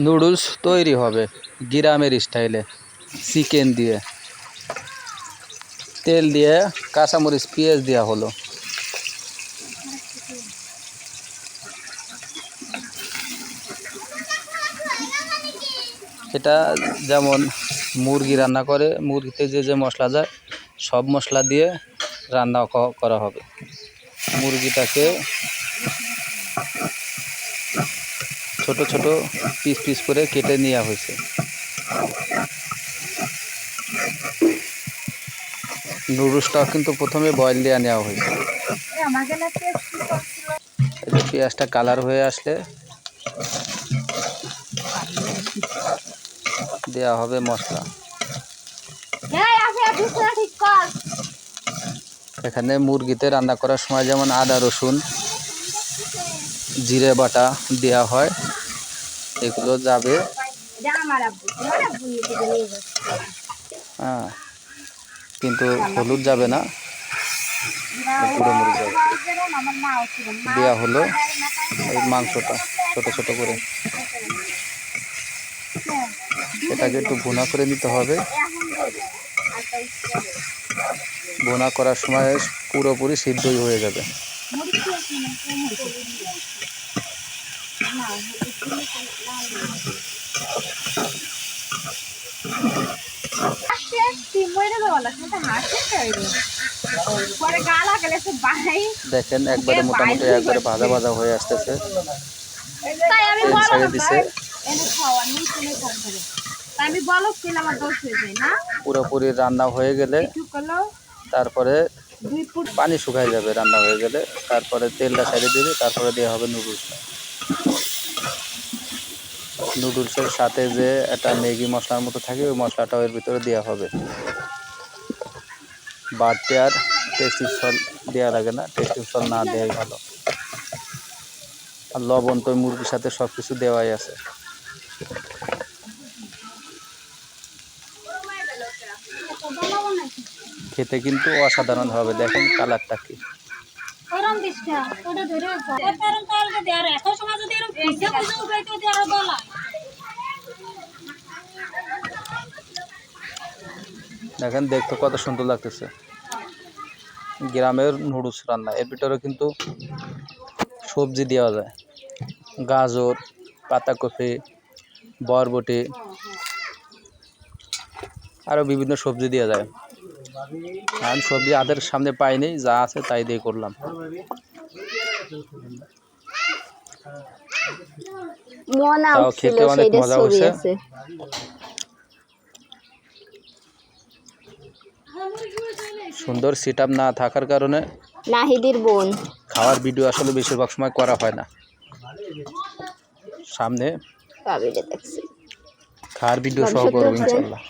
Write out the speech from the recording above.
Noodles তৈরি হবে গ্রামের স্টাইলে, চিকেন দিয়ে, তেল দিয়ে, কাঁচামরিচ পেঁয়াজ দেওয়া হলো। এটা যেমন মুরগি রান্না করে, মুরগিতে যে যে মশলা যায় সব মশলা দিয়ে রান্না করা হবে। মুরগিটাকে ছোট ছোট পিস পিস করে কেটে নেওয়া হয়েছে। নুডলসটা কিন্তু প্রথমে বয়েল দিয়ে নেওয়া হয়েছে। পেঁয়াজটা কালার হয়ে আসলে দেওয়া হবে মশলা। এখানে মুরগিতে রান্না করার সময় যেমন আদা রসুন জিরে বাটা দেওয়া হয়, এগুলো যাবে। হ্যাঁ, কিন্তু হলুদ যাবে না, গুঁড়ো মরিচ যাবে। দেওয়া হলো এই মাংসটা ছোট ছোট করে, এটাকে একটু ভুনা করে নিতে হবে। ভুনা করার সময় পুরোপুরি সিদ্ধই হয়ে যাবে। দেখেন একবারে মোটামুটি একবারে ভাজা ভাজা হয়ে আসতেছে, তেল ছেড়ে দিছে। পুরোপুরি রান্না হয়ে গেলে তারপরে পানি শুকায় যাবে, রান্না হয়ে গেলে তারপরে তেলটা ছেড়ে দিবে, তারপরে দেওয়া হবে নুডলসটা। নুডলসের সাথে যে একটা ম্যাগি মশলার মতো থাকে ওই মশলাটাও এর ভিতরে দেওয়া হবে। বাড়তি আর টেস্টি সল দেওয়া লাগে না, টেস্টি সল না দেওয়াই ভালো। আর লবণ তো মুরগির সাথে সব কিছু দেওয়াই আছে। খেতে কিন্তু অসাধারণ হবে, দেখেন কালারটা কি। দেখেন দেখতে কত সুন্দর লাগতেছে গ্রামের নুডলস রান্না। এর ভিতরে কিন্তু সবজি দেওয়া যায়, গাজর, পাতাকপি, বরবটি, আরও বিভিন্ন সবজি দেওয়া যায়। আমি সবজি আদের সামনে পাইনি, যা আছে তাই দিয়ে করলাম। তাও খেতে অনেক মজা হয়েছে। সুন্দর সেট আপ না থাকার কারণে নাহিদের বোন খাওয়ার ভিডিও আসলে বেশিরভাগ সময় করা হয় না। সামনে খাওয়ার ভিডিও সহ করবো ইনশাল্লাহ।